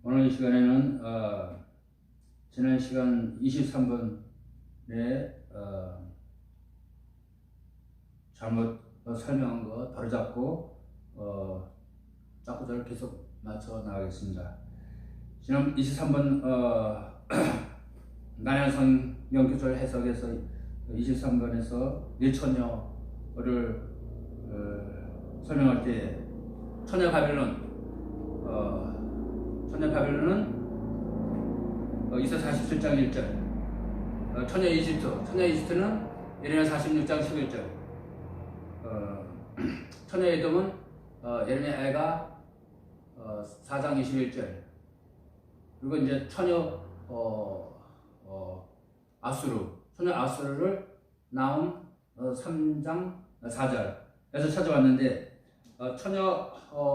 오늘 이 시간에는 지난 시간 23번에 잘못 설명한 거 바로잡고 짝구자를 계속 맞춰 나가겠습니다. 지난 23번 난해성 영교절 해석에서 23번에서 내처녀를 설명할 때 처녀 바벨론 이사 47장 1절, 처녀 이집트는 예레미야 46장 11절, 처녀 에돔은 예레미야가 4장 21절, 그리고 이제 처녀 처녀 아수르를 나움 3장 4절에서 찾아왔는데, 처녀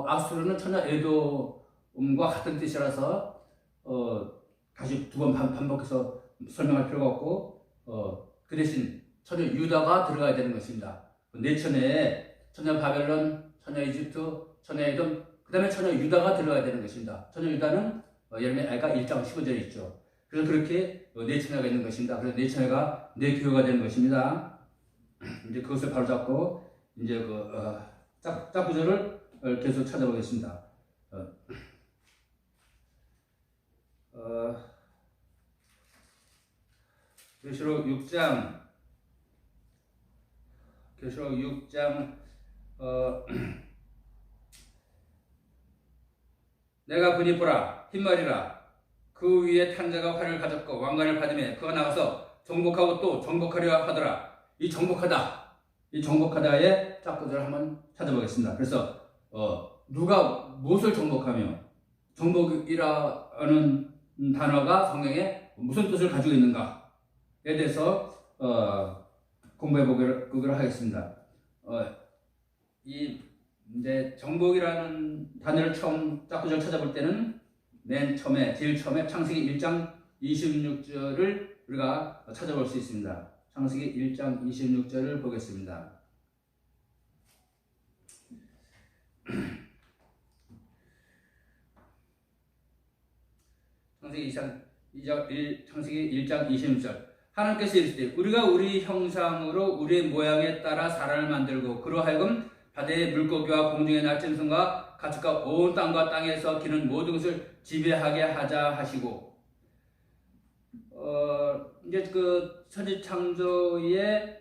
아수르는 처녀 에돔과 같은 뜻이라서 다시 두 번 반복해서 설명할 필요가 없고, 그 대신 처녀 유다가 들어가야 되는 것입니다. 네 처녀에 처녀 바벨론, 처녀 이집트, 처녀 에돔, 그 다음에 처녀 유다가 들어가야 되는 것입니다. 처녀 유다는 예레미야가 1장 15절에 있죠. 그래서 그렇게 네 처녀가 있는 것입니다. 그래서 네 처녀가 네 교회가 되는 것입니다. 이제 그것을 바로 잡고 이제 짝구절을 계속 찾아보겠습니다. 계시록 6장 내가 보니 보라 흰말이라 그 위에 탄 자가 활을 가졌고 왕관을 받으며 그가 나가서 정복하고 또 정복하려 하더라. 이 정복하다의 짝구절을 한번 찾아보겠습니다. 그래서 누가 무엇을 정복하며, 정복이라는 단어가 성경에 무슨 뜻을 가지고 있는가에 대해서 공부해 보기로 하겠습니다. 이제 정복이라는 단어를 처음 짝구절 찾아볼 때는 제일 처음에 창세기 1장 26절을 우리가 찾아볼 수 있습니다. 창세기 1장 26절을 보겠습니다. 창세기 1장 26절. 하나님께서 이르시되 우리가 우리 형상으로 우리 모양에 따라 사람을 만들고 그로 하여금 바다의 물고기와 공중의 날짐승과 가축과 온 땅과 땅에서 기는 모든 것을 지배하게 하자 하시고, 이제 그 천지창조의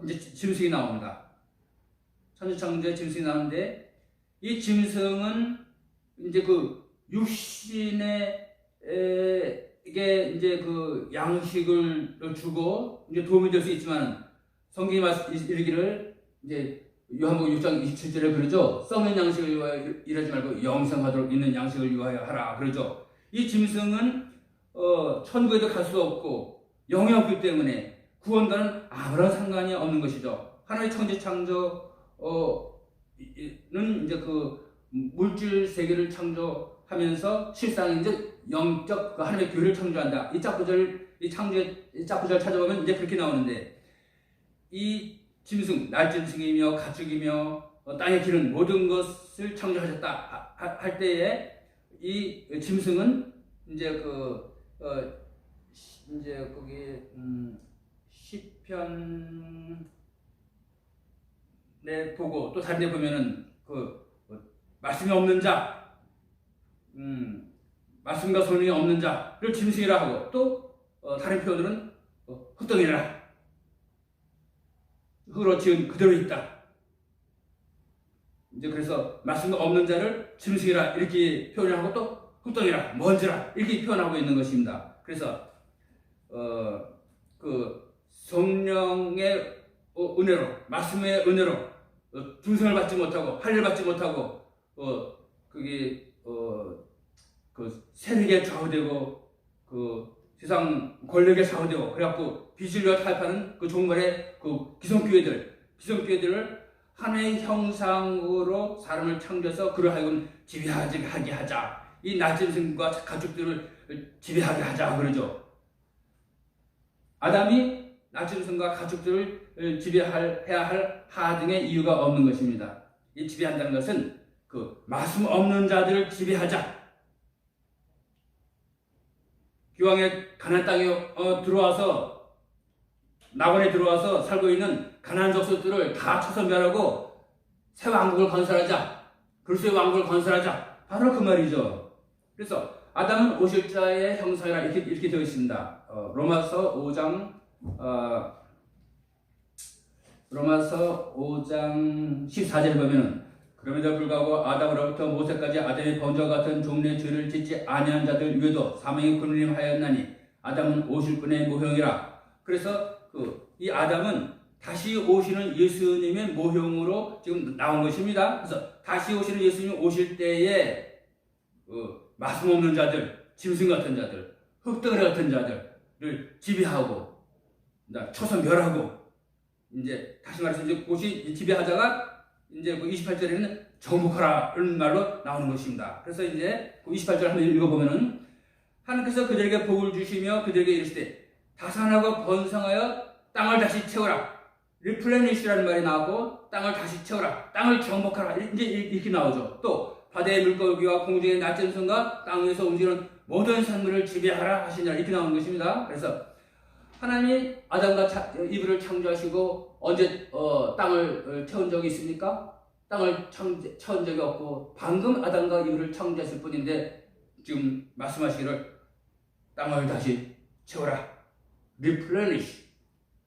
이제 짐승이 나옵니다. 천지창조의 짐승이 나오는데, 이 짐승은 이제 그 육신에 이게 이제 그 양식을 주고 이제 도움이 될 수 있지만, 성경이 이르기를 이제 요한복음 6장 27절에 그러죠. 썩는 양식을 위하여 일하지 말고 영생하도록 있는 양식을 위하여 하라 그러죠. 이 짐승은 천국에도 갈 수 없고 영이 없기 때문에 구원과는 아무런 상관이 없는 것이죠. 하나님의 천지 창조는 이제 그 물질 세계를 창조하면서 실상 이제 영적 하나님의 교회를 창조한다. 이 짝구절 찾아보면 이제 그렇게 나오는데, 이 짐승, 날짐승이며 가축이며 땅에 기는 모든 것을 창조하셨다 할 때에 이 짐승은 이제 이제 거기 시편에 보고 또 다른 데 보면은 말씀이 없는 자, 말씀과 소명이 없는 자를 짐승이라 하고, 또 다른 표현들은 헛덩이라, 흙으로 지은 그대로 있다. 이제 그래서 말씀과 없는 자를 짐승이라 이렇게 표현하고, 또 흙덩이라, 먼지라 이렇게 표현하고 있는 것입니다. 그래서 그 성령의 은혜로, 말씀의 은혜로 중생을 받지 못하고 할례를 받지 못하고 그 세력에 좌우되고 그 세상 권력에 좌우되고 그래갖고 비진리와 타협하는 그 종말의 그 기성교회들을 하나님의 형상으로 사람을 창조해서 그로 하여금 지배하게 하자. 이 날짐승과 가축들을 지배하게 하자 그러죠. 아담이 날짐승과 가축들을 지배해야 할 하등의 이유가 없는 것입니다. 이 지배한다는 것은 그 말씀 없는 자들을 지배하자. 기왕에 가나안 땅에 들어와서 낙원에 들어와서 살고 있는 가나안 족속들을 다 쳐서 멸하고 새 왕국을 건설하자. 그리스도의 왕국을 건설하자. 바로 그 말이죠. 그래서 아담은 오실 자의 형상이라 이렇게 되어 있습니다. 로마서 5장 14절에 보면은 그럼에도 불구하고 아담으로부터 모세까지 아담의 번제와 같은 종류의 죄를 짓지 아니한 자들 위에도 사망이 군림하였나니 아담은 오실 분의 모형이라. 그래서 이 아담은 다시 오시는 예수님의 모형으로 지금 나온 것입니다. 그래서 다시 오시는 예수님 오실 때에 말씀 없는 자들, 짐승 같은 자들, 흙덩어리 같은 자들을 지배하고 쳐서 멸하고, 이제 다시 말해서 이제 그것이 지배하다가 이제 28절에는 정복하라는 말로 나오는 것입니다. 그래서 이제 28절 한번 읽어보면은 하나님께서 그들에게 복을 주시며 그들에게 이르시되 다산하고 번성하여 땅을 다시 채우라. 리플레니시라는 말이 나오고 땅을 다시 채우라. 땅을 정복하라. 이제 이렇게 나오죠. 또 바다의 물고기와 공중의 낮은 성과 땅 위에서 움직이는 모든 산물을 지배하라 하시니라. 이렇게 나오는 것입니다. 그래서 하나님이 아담과 이브를 창조하시고 언제 땅을 채운 적이 있습니까? 땅을 채운 적이 없고 방금 아담과 이브를 창조했을 뿐인데 지금 말씀하시기를 땅을 다시 채워라. replenish.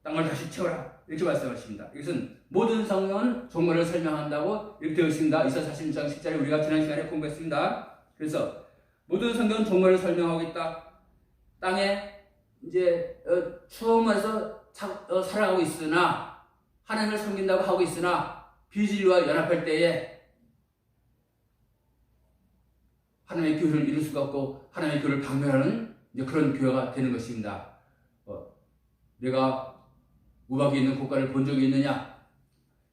땅을 다시 채워라. 이렇게 말씀하십니다. 이것은 모든 성경은 종말을 설명한다고 이렇게 되어 있습니다. 이사야 46장 10절에 우리가 지난 시간에 공부했습니다. 그래서 모든 성경은 종말을 설명하고 있다. 땅에 이제 추억만에서 살아가고 있으나 하나님을 섬긴다고 하고 있으나 비진리와 연합할 때에 하나님의 교회를 이룰 수가 없고 하나님의 교회를 박멸하는 이제 그런 교회가 되는 것입니다. 내가 우박이 있는 국가를 본 적이 있느냐?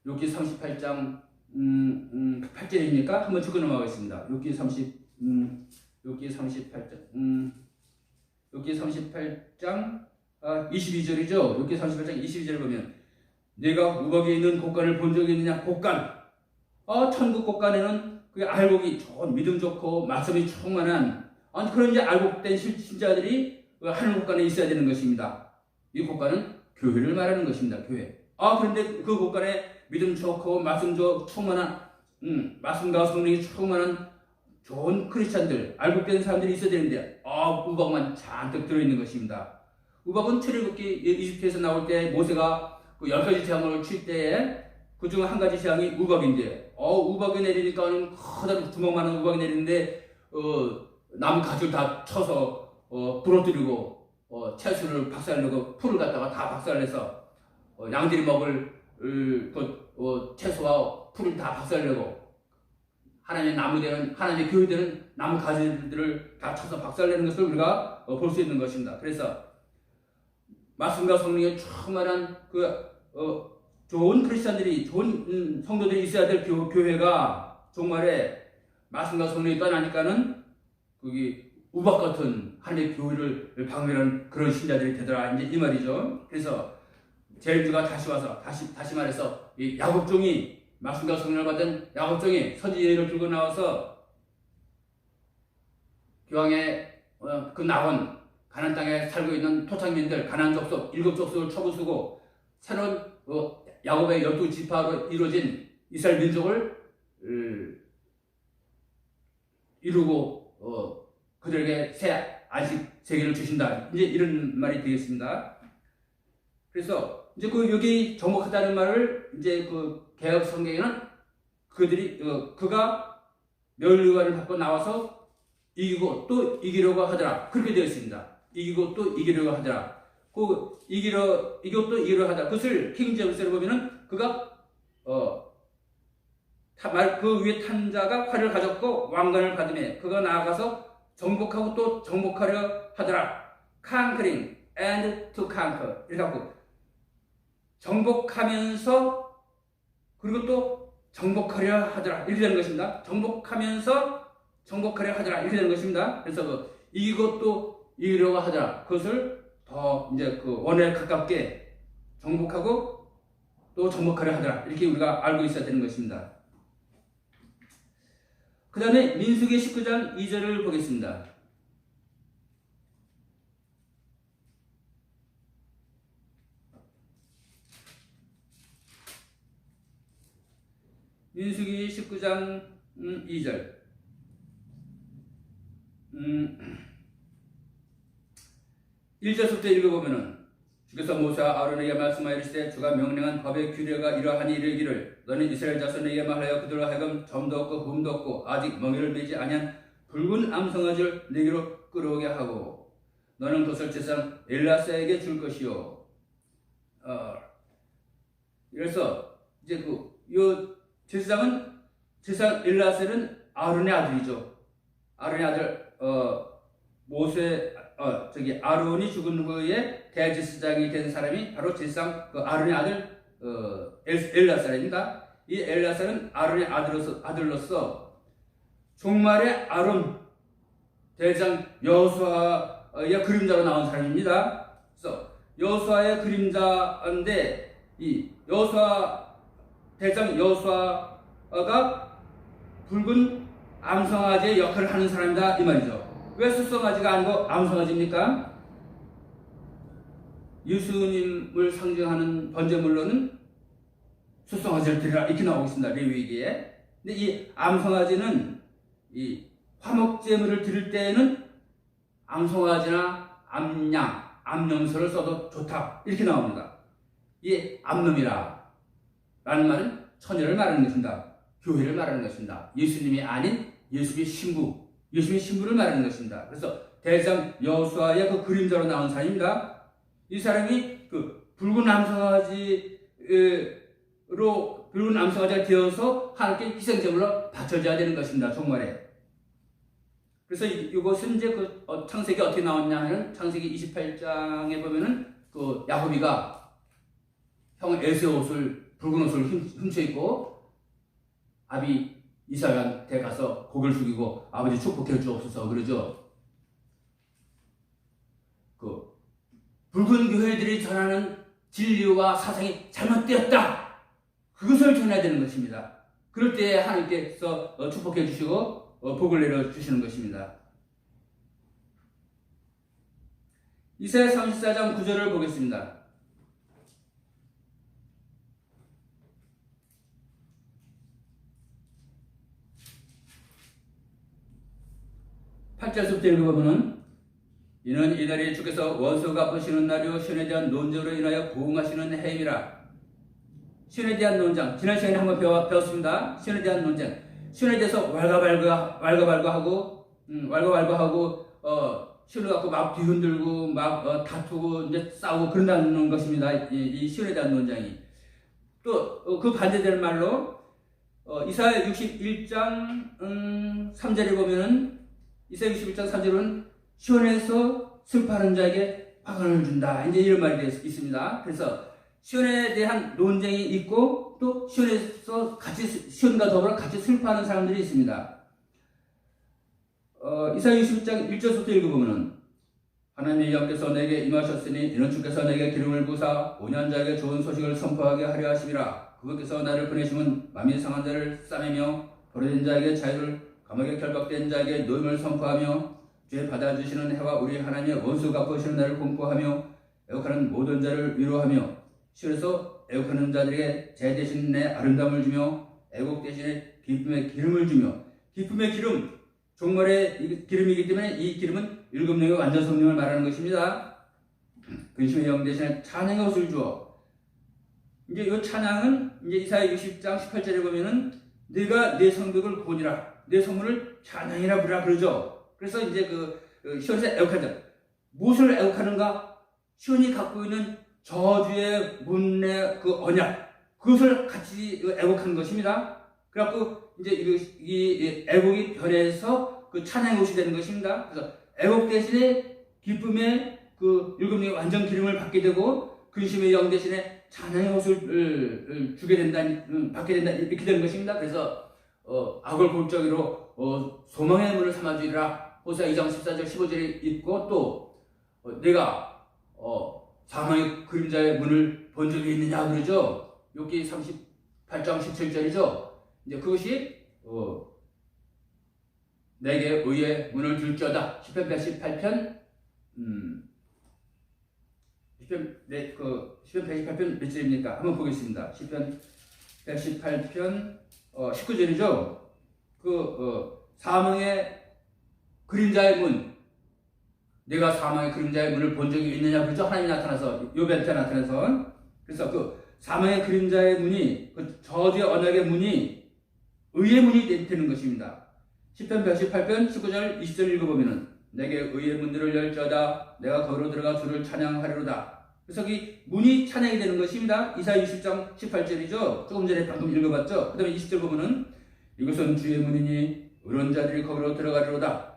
욥기 38장 8절입니까? 한번 짚고 넘어가겠습니다. 욥기 38장 22절이죠. 욥기 38장 22절을 보면 내가 우박에 있는 곳간을 본 적이 있느냐? 곳간. 천국 곳간에는 그 알곡이 좋은 믿음 좋고 말씀이 충만한 그런 이제 알곡된 신자들이 하늘 곳간에 있어야 되는 것입니다. 이 곳간은 교회를 말하는 것입니다. 교회. 그런데 그 곳간에 믿음 좋고 말씀 충만한 말씀과 성령이 충만한 좋은 크리스찬들, 알곡된 사람들이 있어야 되는데 우박만 잔뜩 들어있는 것입니다. 우박은 출애굽기 이집트에서 나올 때 모세가 그 10가지 재앙을 칠 때에 그 중 한 가지 재앙이 우박인데 우박이 내리니까 커다란 구멍만한 우박이 내리는데 나무 가지를 다 쳐서 부러뜨리고 채소를 박살내고 풀을 갖다가 다 박살내서 양들이 먹을 채소와 풀을 다 박살내고 하나님의 나무되는 하나님의 교회되는 나무 가지들을 다 쳐서 박살내는 것을 우리가 볼 수 있는 것입니다. 그래서 말씀과 성령에 충만한 좋은 크리스찬들이 좋은 성도들이 있어야 될 교회가 종말에 말씀과 성령이 떠나니까는 거기 우박 같은 하나님의 교회를 방해하는 그런 신자들이 되더라. 이제 이 말이죠. 그래서 제임스가 다시 와서 다시 말해서 이 야곱종이 말씀과 성령을 받은 야곱종이 선지자를 들고 나와서 기왕에 그 나온 가나안 땅에 살고 있는 토착민들 가나안 족속 7족속을 쳐부수고 새로운 야곱의 12지파로 이루어진 이스라엘 민족을 이루고 그들에게 새 안식 세계를 주신다. 이제 이런 말이 되겠습니다. 그래서 이제 여기 정복하다는 말을 이제 개혁 성경에는 그가 멸류관을 받고 나와서 이기고 또 이기려고 하더라. 그렇게 되어 있습니다. 이기고 또 이기려고 하더라. 이기고 또 이기려고 하더라. 그것을 킹제임스를 보면은 그가 그 위에 탄 자가 활을 가졌고 왕관을 받으며 그가 나아가서 정복하고 또 정복하려 하더라. Conquering and to conquer. 이렇게 하고 정복하면서 그리고 또 정복하려 하더라. 이렇게 되는 것입니다. 정복하면서 정복하려 하더라. 이렇게 되는 것입니다. 그래서 이기고 또 이기려고 하더라. 그것을 더 이제 원에 가깝게 정복하고 또 정복하려 하더라. 이렇게 우리가 알고 있어야 되는 것입니다. 그 다음에 민수기 19장 2절을 보겠습니다. 민수기 19장 2절. 1절부터 읽어보면은 주께서 모세와 아론에게 말씀하시되 주가 명령한 법의 규례가 이러하니 이르기를 너는 이스라엘 자손에게 말하여 그들로 하여금 점도 없고 흠도 없고 아직 멍에를 매지 아니한 붉은 암송아지를 내게로 끌어오게 하고 너는 그것을 제사장 엘라사에게 줄 것이요. 그래서 이제 요 제사장 엘라사는 아론의 아들이죠. 아론의 아들 아론이 죽은 후에 대제사장이 된 사람이 바로 제사장 아론의 아들 엘라사입니다. 이 엘라사는 아론의 아들로서 종말의 아론 대장 여호수아의 그림자로 나온 사람입니다. 그래서 여호수아의 그림자인데 이 대장 여호수아가 붉은 암송아지의 역할을 하는 사람이다 이 말이죠. 왜 숫송아지가 아니고 암송아지입니까? 예수님을 상징하는 번제물로는 숫송아지를 드리라 이렇게 나오고 있습니다. 레위기에. 근데 이 암송아지는 이 화목제물을 드릴 때에는 암송아지나 암양, 암염소를 써도 좋다 이렇게 나옵니다. 이 암놈이라 라는 말은 처녀를 말하는 것입니다. 교회를 말하는 것입니다. 예수님이 아닌 예수님의 신부를 말하는 것입니다. 그래서 대장 여호수아의 그 그림자로 나온 사람입니다. 이 사람이 그 붉은 암송아지가 되어서 하나님께 희생제물로 바쳐져야 되는 것입니다. 종말에. 그래서 이것은 이제 창세기 어떻게 나왔냐 하면 창세기 28장에 보면은 그 야곱이가 형 에서의 옷을 붉은 옷을 훔쳐 입고 아비 이삭한테 가서 고개를 숙이고 아버지 축복해 주옵소서 그러죠. 그 붉은 교회들이 전하는 진리와 사상이 잘못되었다. 그것을 전해야 되는 것입니다. 그럴 때 하나님께서 축복해 주시고 복을 내려 주시는 것입니다. 이사야 34장 9절을 보겠습니다. 8절부터 읽어보면 이는 이날이 주께서 원수 갚으시는 날이요 신에 대한 논쟁으로 인하여 부응하시는 해임이라. 신에 대한 논쟁 지난 시간에 한번 배웠습니다. 신에 대한 논쟁 신에 대해서 왈가왈가하고 신을 갖고 막 뒤흔들고 막 다투고 이제 싸우고 그런다는 것입니다. 이 신에 대한 논쟁이. 또 그 반대되는 말로 이사야 61장 3절에 보면은 이사야 61장 3절은 시온에서 슬퍼하는 자에게 화관을 준다. 이제 이런 말이 있습니다. 그래서 시온에 대한 논쟁이 있고 또 시온에서 시온과 더불어 같이 슬퍼하는 사람들이 있습니다. 이사야 61장 1절부터 읽어보면은 하나님의 영께서 내게 임하셨으니 이는 주께서 내게 기름을 부사 온유한 자에게 좋은 소식을 선포하게 하려 하심이라. 그분께서 나를 보내심은 마음이 상한 자를 싸매며 버려진 자에게 자유를 감옥에 결박된 자에게 노임을 선포하며 죄 받아주시는 해와 우리 하나님의 원수 갚으시는 날을 공포하며 애곡하는 모든 자를 위로하며 시온에서 애곡하는 자들에게 제 대신 내 아름다움을 주며 애곡 대신에 기쁨의 기름을 주며 기쁨의 기름 종말의 기름이기 때문에 이 기름은 일곱 명의 완전 성령을 말하는 것입니다. 근심의 영 대신에 찬양의 옷을 주어. 이제 이 찬양은 이제 이사야 60장 18절에 보면은 네가 내 성벽을 보니라 내 성문을 찬양이라 부르라 그러죠. 그래서 이제 시온에서 애곡한다. 무엇을 애곡하는가? 시온이 갖고 있는 저주의 문의 그 언약 그것을 같이 애곡하는 것입니다. 그래갖고 이제 이 애곡이 변해서 그 찬양의 옷이 되는 것입니다. 그래서 애곡 대신에 기쁨의 그 일곱 명의 완전 기름을 받게 되고 근심의 영 대신에 찬양의 옷을 주게 된다, 받게 된다 이렇게 되는 것입니다. 그래서 악을 골짜기로 소망의 문을 삼아주리라. 호세아 2장 14절 15절에 있고 또 내가 사망의 그림자의 문을 본 적이 있느냐 그러죠. 여기 38장 17절이죠. 이제 그것이 내게 의의 문을 줄지어다. 시편 118편 시편 118편 몇 절입니까? 한번 보겠습니다. 시편 118편 19절이죠. 사망의 그림자의 문, 내가 사망의 그림자의 문을 본 적이 있느냐 그러죠. 하나님이 나타나서, 욥한테 나타나서. 그래서 그 사망의 그림자의 문이, 그 저주의 언약의 문이 의의 문이 되는 것입니다. 10편 118편 19절 20절 읽어보면은 내게 의의 문들을 열지어다 내가 거기로 들어가 주를 찬양하리로다. 그래서 이 문이 찬양이 되는 것입니다. 이사야 20장 18절이죠. 조금 전에 방금 읽어봤죠. 그 다음에 20절 보면은 이것은 주의 문이니 의로운 자들이 거기로 들어가리로다.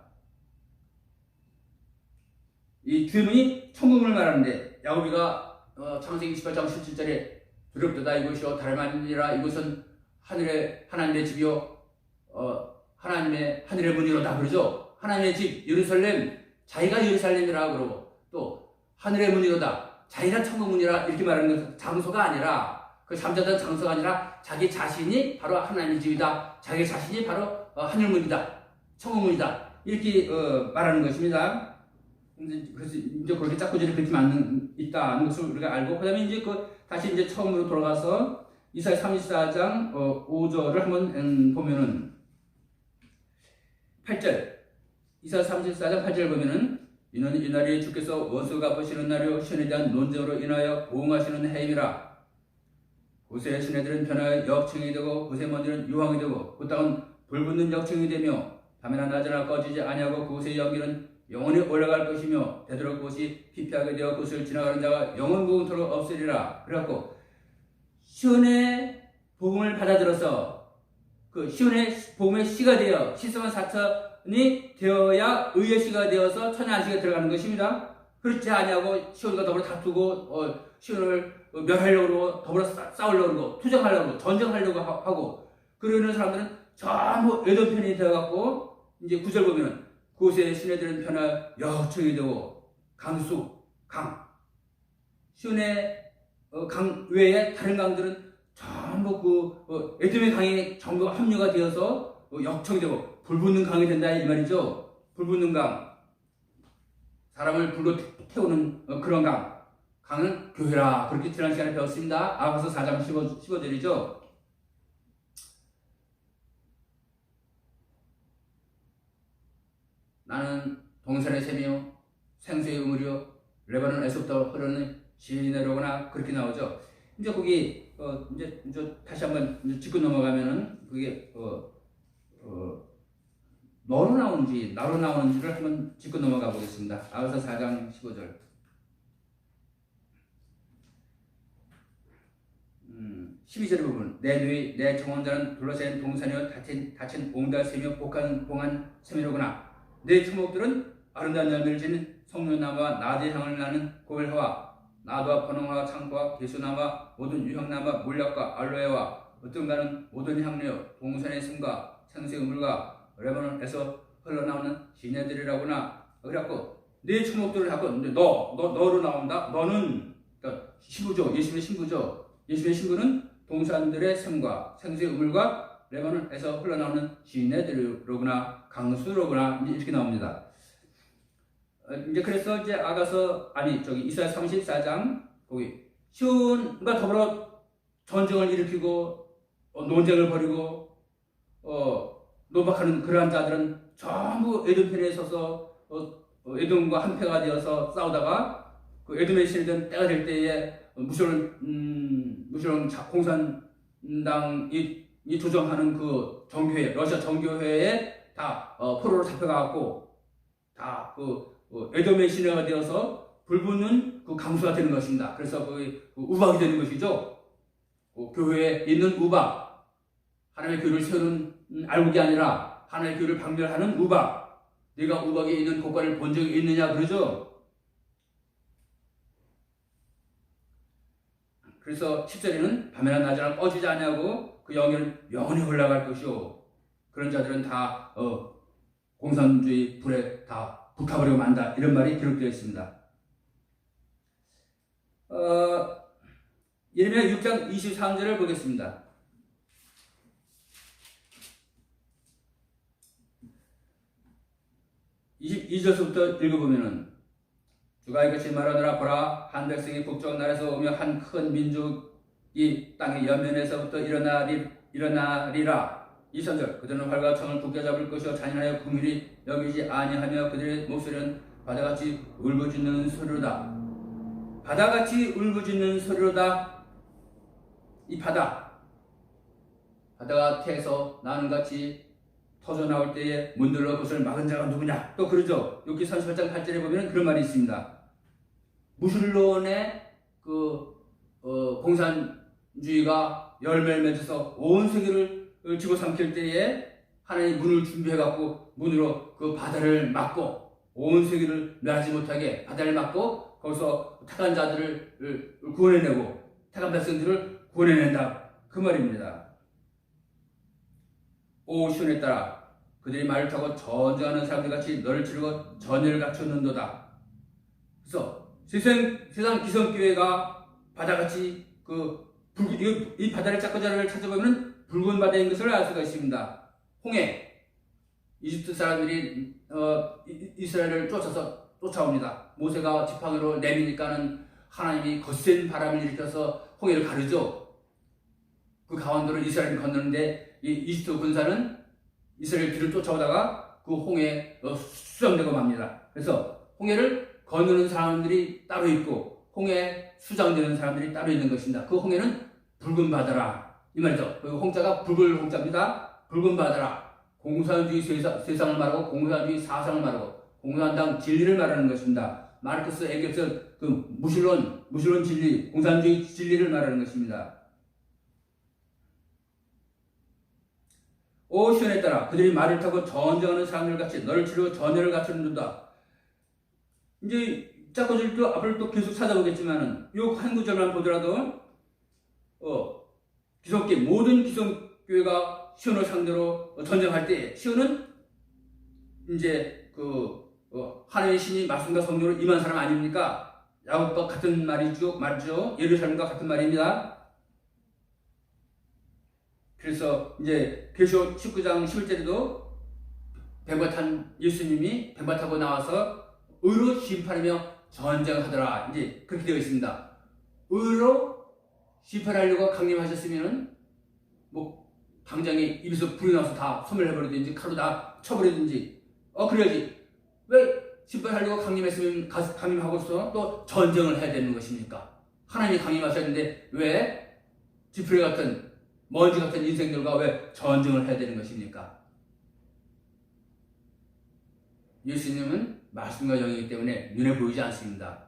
이 주의 문이 천국을 말하는데, 야고보가 창세기 28장 17절에 두렵도다 이것이요 다름 아니니라 이것은 하나님의 집이요 하나님의 하늘의 문이로다 그러죠. 하나님의 집 예루살렘, 자기가 예루살렘이라 그러고, 또 하늘의 문이로다, 자기가 천국 문이라 이렇게 말하는 것은 장소가 아니라, 그 잠자던 장소가 아니라 자기 자신이 바로 하나님의 집이다, 자기 자신이 바로 하늘 문이다, 천국 문이다, 이렇게 말하는 것입니다. 그래서 이제 그렇게 짝구절이 그렇게 있다는 것을 우리가 알고, 그 다음에 이제 다시 이제 처음으로 돌아가서 이사야 34장 5절을 한번 보면은 8절, 이사야 34장 8절 보면은 이는 이날이 주께서 원수가 갚으시는 날이요 신에 대한 논쟁으로 인하여 보응하시는 해임이라. 고세의 시내들은 변하여 역청이 되고 고세의 먼지는 유황이 되고 그 땅은 불붙는 역청이 되며 밤이나 낮이나 꺼지지 아니하고 그곳의 연기는 영원히 올라갈 것이며 되도록 그곳이 피폐하게 되어 그곳을 지나가는 자가 영원무궁토록 없으리라. 그래갖고 시온의 복음을 받아들여서 그 시온의 복음의 씨가 되어 시성한 사천이 되어야 의의 씨가 되어서 천의 안식에 들어가는 것입니다. 그렇지 아니하고 시온과 더불어 다투고 시온을 멸하려고 그러고 더불어 싸우려고 그러고 투정하려고 그러고 전쟁하려고 하고 그러는 사람들은 전부 에돔 편이 되어갖고 이제 9절 보면은 그곳에 시내들은 편하 여청이 되고 강수, 강 시온의 강 외에 다른 강들은 전부 에돔의 강에 전부 합류가 되어서 역청이 되고 불붙는 강이 된다 이 말이죠. 불붙는 강, 사람을 불로 태우는 그런 강은 교회라. 그렇게 지난 시간에 배웠습니다. 아가서 4장 15절이죠. 나는 동산의 샘이요 생수의 우물이요 레바논에서부터 흐르는 시내로구나 그렇게 나오죠. 이제 거기 이제 다시 한번 짚고 넘어가면은 그게 너로 나오는지 나로 나오는지를 한번 짚고 넘어가 보겠습니다. 아가서 4장 15절. 12절 부분 내 누이 내 정원자는 둘러싼 동산이요 닫힌 옹달샘이요 봉한 샘이로구나. 내 초목들은 아름다운 열매를 지닌 성류나무와 나대 향을 나는 고멜화와 나도와 번홍화와 창포와 개수나무와 모든 유향나무와 몰약과 알로에와 어떤가는 모든 향료 동산의 샘과 생수의 우물과 레바논에서 흘러나오는 시내들이라구나. 그래갖고 내 초목들을 하고 너로 나온다. 너는 그러니까 신부죠. 예수님의 신부죠. 예수님의 신부는 동산들의 샘과 생수의 우물과 레바논에서 흘러나오는 시내들이로구나, 강수로구나 이렇게 나옵니다. 이제 그래서 이제 이사야 34장 거기 시온과 더불어 전쟁을 일으키고 논쟁을 벌이고 노박하는 그러한 자들은 전부 에돔 편에 서서 에돔과 한패가 되어서 싸우다가 그 에돔의 신이던 때가 될 때에 무시론 공산당이 조정하는 그 정교회, 러시아 정교회에 다 포로로 잡혀가고 다 에돔의 시내가 되어서 불붙는 그 강수가 되는 것입니다. 그래서 그 우박이 되는 것이죠. 교회에 있는 우박, 하나님의 교회를 세우는 알곡이 아니라 하나님의 교회를 박멸하는 우박. 네가 우박에 있는 고가를 본 적이 있느냐 그러죠. 그래서 10절에는 밤이나 낮이나 꺼지지 아니하고 그 영혼은 영원히 올라갈 것이요 그런 자들은 다 공산주의 불에 다 불타버리고 만다 이런 말이 기록되어 있습니다. 예레미야 6장 23절을 보겠습니다. 22절부터 읽어보면은 주가 이같이 말하노라. 보라, 한 백성이 북쪽 나라에서 오며 한 큰 민족이 땅의 연면에서부터 일어나리. 일어나리라. 23절 그들은 활과 창을 굳게 잡을 것이요 잔인하여 긍휼히 여기지 아니하며 그들의 목소리는 바다같이 울부짖는 소리로다. 바다같이 울부짖는 소리로다. 이 바다가 태에서 나는 같이 터져 나올 때에 문들러 그것을 막은 자가 누구냐? 또 그러죠. 욥기 38장 8절에 보면 그런 말이 있습니다. 무술론의 공산주의가 열매를 맺어서 온 세계를 집어삼킬 때에 하나님 문을 준비해갖고 문으로 그 바다를 막고 온 세계를 멸하지 못하게 바다를 막고 거기서 택한 자들을 구원해내고 택한 백성들을 구원해낸다. 그 말입니다. 오 시온에 따라 그들이 말을 타고 전쟁하는 사람들같이 너를 치르고 전열을 갖췄는도다. 그래서 세상 기성교회가 바다같이 이 바다를 자꾸자를 찾아보면 붉은 바다인 것을 알 수가 있습니다. 홍해, 이집트 사람들이 이스라엘을 쫓아옵니다. 모세가 지팡이로 내미니까는 하나님이 거센 바람을 일으켜서 홍해를 가르죠. 그 가운데로 이스라엘이 건너는데 이 이집트 군사는 이스라엘 뒤를 쫓아오다가 그 홍해에 수장되고 맙니다. 그래서 홍해를 건너는 사람들이 따로 있고 홍해에 수장되는 사람들이 따로 있는 것입니다. 그 홍해는 붉은 바다라 이 말이죠. 그 홍자가 붉을 홍자입니다. 붉은 바다라. 공산주의 세상을 말하고 공산주의 사상을 말하고 공산당 진리를 말하는 것입니다. 마르크스 에겔스 그 무신론 진리, 공산주의 진리를 말하는 것입니다. 오 시온에 따라 그들이 말을 타고 전쟁하는 사람들 같이 너를 치르고 전열을 갖추는도다. 이제 자꾸질도 앞을 또 계속 찾아보겠지만은 요 한 구절만 보더라도 모든 기성교회가 시온을 상대로 전쟁할 때 시온은 이제 하나님의 신이 말씀과 성령으로 임한 사람 아닙니까? 야곱과 같은 말이죠. 예루살렘과 같은 말입니다. 그래서 이제 계시록 19장 11절에도 뱀과 탄 예수님이 뱀과 타고 나와서 의로 심판하며 전쟁하더라. 이제 그렇게 되어 있습니다. 의로 심판하려고 강림하셨으면은 당장에 입에서 불이 나서 다 소멸해버리든지 칼로 다 쳐버리든지 그래야지. 왜 심판하려고 강림하고서 또 전쟁을 해야 되는 것입니까? 하나님이 강림하셨는데 왜 지푸레 같은 먼지 같은 인생들과 왜 전쟁을 해야 되는 것입니까? 예수님은 말씀과 영이기 때문에 눈에 보이지 않습니다.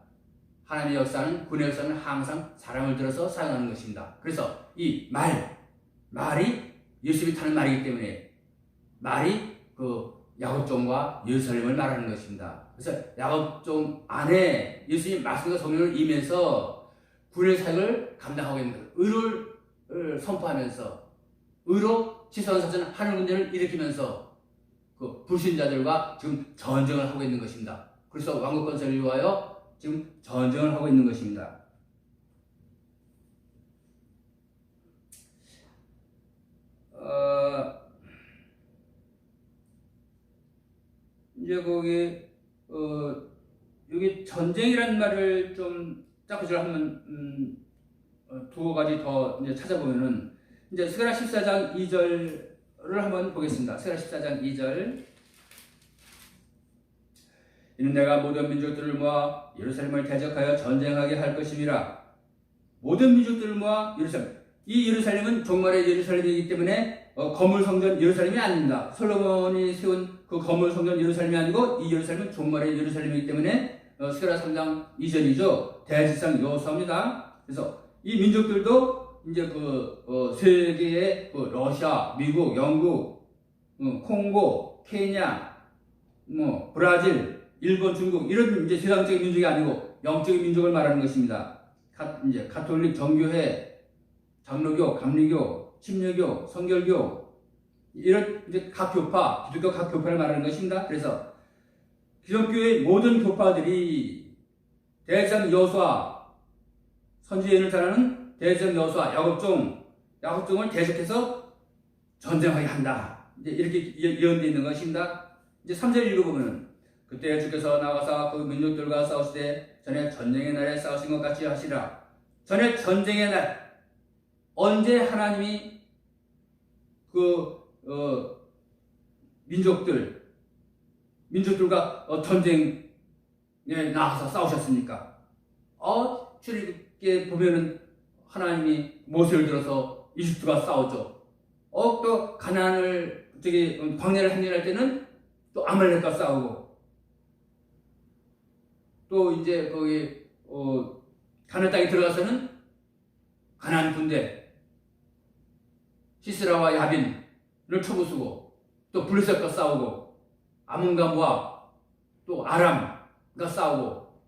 하나님의 역사는 군의 역사는 항상 사람을 들어서 사용하는 것입니다. 그래서 이 말이 예수님이 타는 말이기 때문에 말이 야곱종과 예루살렘을 말하는 것입니다. 그래서 야곱종 안에 예수님 말씀과 성령을 임해서 군의 사역을 감당하고 있는 거예요. 의를 선포하면서 의로 치서한 사전 하늘 군대를 일으키면서 불신자들과 지금 전쟁을 하고 있는 것입니다. 그래서 왕국 건설을 위하여 지금 전쟁을 하고 있는 것입니다. 이제 여기 전쟁이라는 말을 좀 짝꿍질 한번 두 가지 더 이제 찾아보면은 이제 스가랴 14장 2절을 한번 보겠습니다. 스가랴 14장 2절. 이는 내가 모든 민족들을 모아 예루살렘을 대적하여 전쟁하게 할 것임이라. 모든 민족들을 모아 예루살렘. 이 예루살렘은 종말의 예루살렘이기 때문에 거물 성전 예루살렘이 아닙니다. 솔로몬이 세운 그 거물 성전 예루살렘이 아니고 이 예루살렘은 종말의 예루살렘이기 때문에 스가랴 3장 2절이죠. 대지상 여호수아입니다. 그래서 이 민족들도 이제 세계의 러시아, 미국, 영국, 콩고, 케냐, 브라질, 일본, 중국 이런 이제 세상적인 민족이 아니고 영적인 민족을 말하는 것입니다. 이제 가톨릭 정교회, 장로교, 감리교, 침례교, 성결교 이런 이제 각 교파, 기독교 각 교파를 말하는 것입니다. 그래서 기독교의 모든 교파들이 대제사장 여호수아, 선지자를 잘하는 대제사장 여호수아, 야곱종을 대적해서 전쟁하게 한다. 이제 이렇게 예언되어 있는 것입니다. 이제 3절 읽어보면 그때 주께서 나가사 그 민족들과 싸우시되 전에 전쟁의 날에 싸우신 것 같이 하시라. 전에 전쟁의 날 언제 하나님이 그 민족들과 전쟁에 나가서 싸우셨습니까? 출애굽기에 보면은 하나님이 모세를 들어서 이집트가 싸우죠. 또 가나안을 광야를 항해할 때는 또 아말렉과 싸우고, 또 이제 거기 가나안 땅에 들어가서는 가나안 군대 시스라와 야빈을 쳐부수고, 또 블레셋과 싸우고, 아몬과 모압, 또 아람과 싸우고,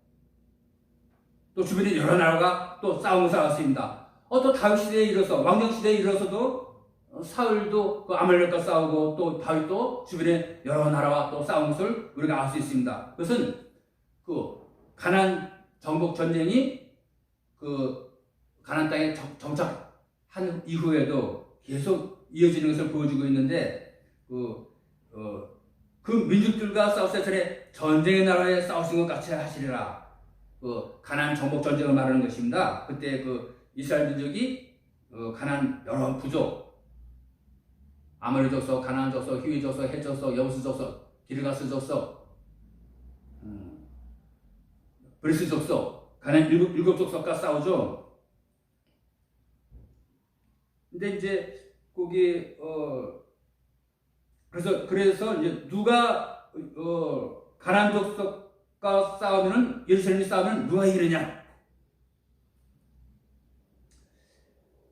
또 주변에 여러 나라가 또 싸웠습니다. 또 다윗 시대에 이르러서, 왕정 시대에 이르러서도 사울도 그 아말렉과 싸우고, 또 다윗도 주변에 여러 나라와 또 싸운 것을 우리가 알 수 있습니다. 그것은 그 가나안 정복 전쟁이 그 가나안 땅에 정착한 이후에도 계속 이어지는 것을 보여주고 있는데, 그 민족들과 싸웠을 때 전쟁의 나라에 싸우신 것 같이 하시리라. 그 가나안 정복 전쟁을 말하는 것입니다. 그때 그 이스라엘 민족이 가나안 여러 부족, 아모리 족속, 가나안 족속, 히위 족속, 헷 족속, 여부스 족속, 기르가스 족속, 브리스 족속, 가나안 일곱 족속과 싸우죠. 근데 이제 거기 그래서 이제 누가 가나안 족속과 싸우면은, 예루살렘이 싸우면 누가 이기느냐?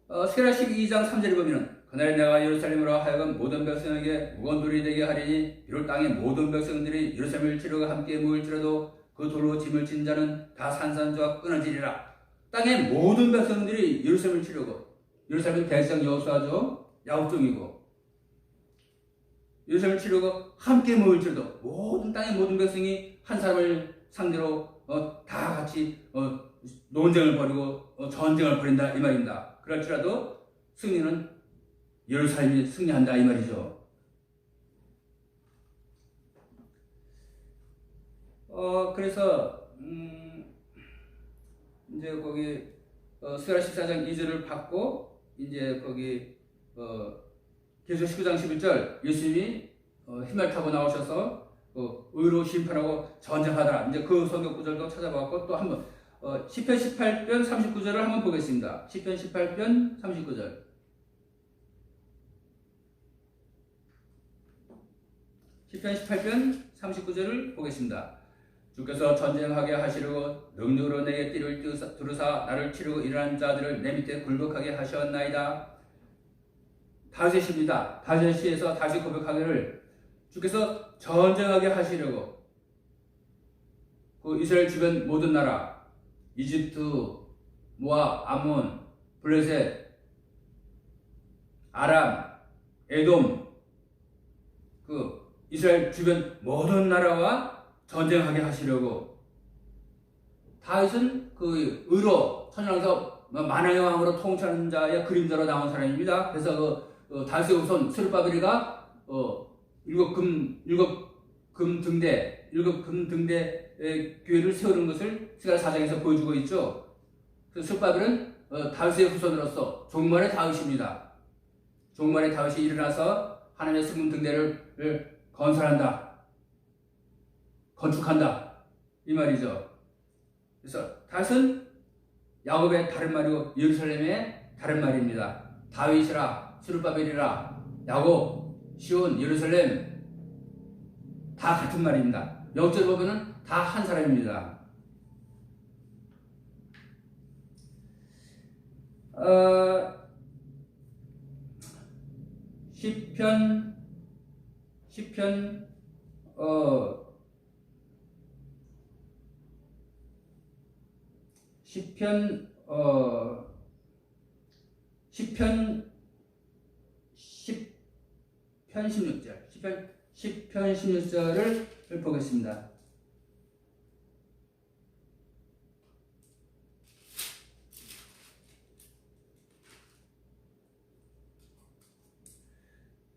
스가랴 12장 3절에 보면은, 그날에 내가 예루살렘으로 하여금 모든 백성에게 무건돌이 되게 하리니, 비록 땅의 모든 백성들이 예루살렘을 치르고 함께 모일지라도 그 돌로 짐을 진 자는 다 산산조각 끊어지리라. 땅의 모든 백성들이 예루살렘을 치르고, 예루살렘은 대장 여호수아죠, 야곱종이고, 예루살렘을 치르고 함께 모일지라도 모든 땅의 모든 백성이 한 사람을 상대로 다 같이 논쟁을 벌이고 전쟁을 벌인다 이 말입니다. 그럴지라도 승리는 예루살렘이 승리한다 이 말이죠. 그래서 이제 거기 스가랴 14장 2절을 받고, 이제 거기 계속 19장 11절 예수님이 흰말 타고 나오셔서 의로 심판하고 전쟁하더라. 이제 그 성경 구절도 찾아봤고, 또 한번 시편 18편 39절을 한번 보겠습니다. 시편 18편 39절. 시편 18편 39절을 보겠습니다. 주께서 전쟁하게 하시려고 능력으로 내게 띠를 두르사 나를 치르고 일어난 자들을 내 밑에 굴복하게 하셨나이다. 다윗의 시입니다. 다윗의 시에서 다시 고백하기를, 주께서 전쟁하게 하시려고 그 이스라엘 주변 모든 나라, 이집트, 모압, 암몬, 블레셋, 아람, 에돔, 그 이스라엘 주변 모든 나라와 전쟁하게 하시려고, 다윗은 그 의로 천연왕에서 만왕의 왕으로 통치하는 자의 그림자로 나온 사람입니다. 그래서 다윗의 후손 스룹바벨이가 일곱 금 등대의 교회를 세우는 것을 스가랴 4장에서 보여주고 있죠. 그래서 스룹바벨은 다윗의 후손으로서 종말의 다윗입니다. 종말의 다윗이 일어나서 하나님의 승금 등대를 건축한다 이 말이죠. 그래서 다윗은 야곱의 다른 말이고 예루살렘의 다른 말입니다. 다윗이라, 스룹바벨이라, 야곱, 시온, 예루살렘 다 같은 말입니다. 영적으로 보면 다 한 사람입니다. 시편 16절을 보겠습니다.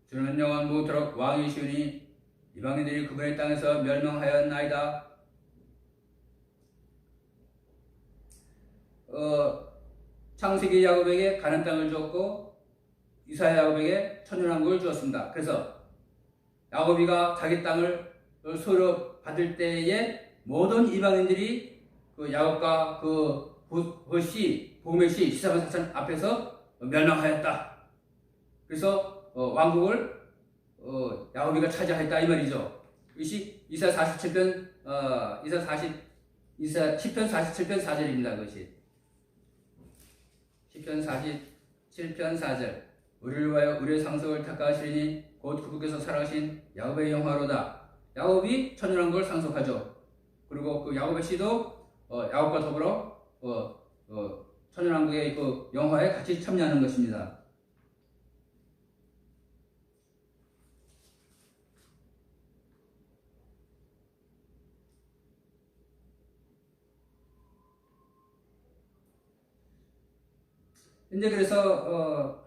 주는 영원 무토록 왕이시오니 이방인들이 그분의 땅에서 멸망하였나이다. 창세기 야곱에게 가나안 땅을 줬고, 이삭이 야곱에게 천연왕국을 주었습니다. 그래서 야곱이가 자기 땅을 소유로 받을 때에 모든 이방인들이 그 야곱과 보음의 시 시사반 사천 앞에서 멸망하였다. 그래서 왕국을 야곱이가 차지하였다 이 말이죠. 이것이 이사 47편 10편 47편 4절입니다. 그것이 10편 47편 4절. 우리를 위하여 우리의 상속을 닦아하시니 곧 그분께서 살아가신 야곱의 영화로다. 야곱이 천연왕국을 상속하죠. 그리고 그 야곱의 씨도 야곱과 더불어 천연왕국의 그 영화에 같이 참여하는 것입니다. 이제 그래서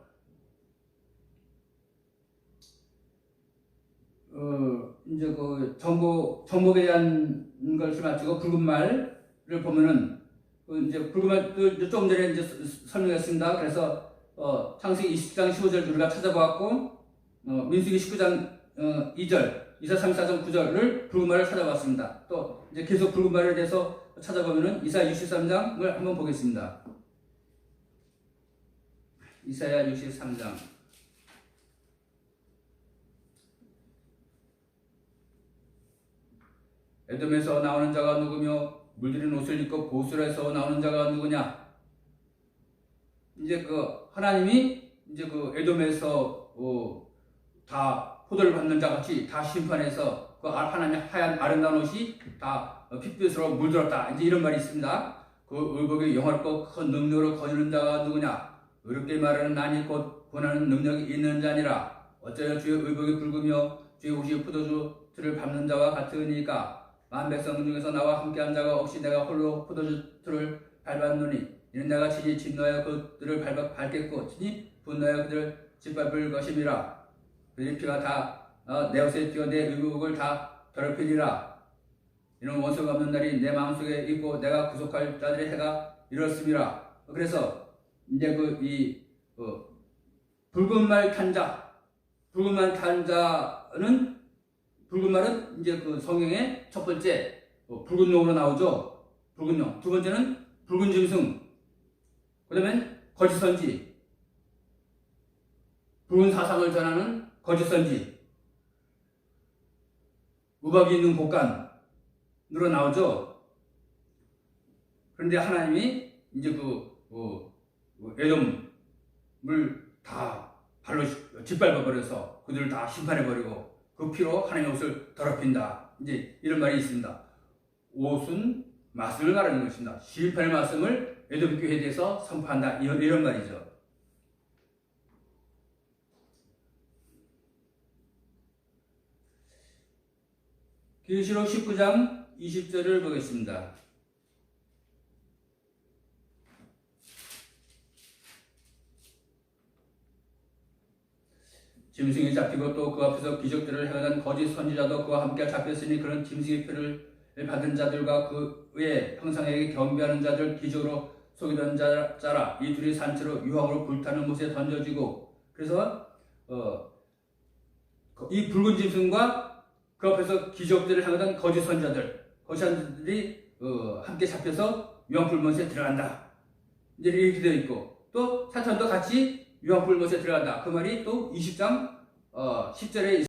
이제 그 정복에 대한 것을 마치고 붉은 말을 보면은 이제 붉은 말도 조금 전에 이제 설명했습니다. 그래서 창세기 20장 15절 우리가 찾아보았고 민수기 19장 2절, 이사 34장 9절을 붉은 말을 찾아봤습니다. 또 이제 계속 붉은 말에 대해서 찾아보면은 이사 63장을 한번 보겠습니다. 이사야 63장. 에돔에서 나오는 자가 누구며 물들인 옷을 입고 보술에서 나오는 자가 누구냐? 이제 그 하나님이 이제 그 에돔에서 다 포도를 받는 자 같이 다 심판해서 그 하나님의 하얀 아름다운 옷이 다 핏빛으로 물들었다. 이제 이런 말이 있습니다. 그 의복이 영화롭고 큰 능력으로 거두는 자가 누구냐? 의롭게 말하는 난이 곧 권하는 능력이 있는 자니라. 어쩌여 주의 의복이 붉으며 주의 옷이 포도주들을 밟는 자와 같으니까 만 백성 중에서 나와 함께한 자가 없이 내가 홀로 포도주들을 밟았노니 이는 내가 친히 진노하여 그들을 밟겠고 친히 분노하여 그들을 짓밟을 것임이라. 그들의 피가 다 내 옷에 띄어 내 의복을 다 더럽히리라. 이는 원수가 없는 날이 내 마음속에 있고 내가 구속할 자들의 해가 이렇습니다. 그래서 이제 붉은 말 탄 자는 붉은 말은 이제 그 성경의 첫 번째 붉은 용으로 나오죠. 붉은 용. 두 번째는 붉은 짐승. 그다음엔 거짓 선지. 붉은 사상을 전하는 거짓 선지. 우박이 있는 곡간으로 나오죠. 그런데 하나님이 이제 에돔을 다 발로 짓밟아 버려서 그들을 다 심판해 버리고 그 피로 하나님의 옷을 더럽힌다. 이제 이런 말이 있습니다. 옷은 말씀을 말하는 것입니다. 심판의 말씀을 에돔 교회에 대해서 선포한다. 이런 말이죠. 계시록 19장 20절을 보겠습니다. 짐승이 잡히고 또 그 앞에서 기적들을 행하던 거짓 선지자도 그와 함께 잡혔으니 그런 짐승의 표를 받은 자들과 그의 형상에게 경배하는 자들 기적으로 속이던 자라. 이 둘이 산채로 유황으로 불타는 못에 던져지고. 그래서 이 붉은 짐승과 그 앞에서 기적들을 행하던 거짓 선지자들이 함께 잡혀서 유황불못에 들어간다. 이제 이렇게 되어 있고 또 사탄도 같이 유황불못에 들어간다. 그 말이 또 20장 10절에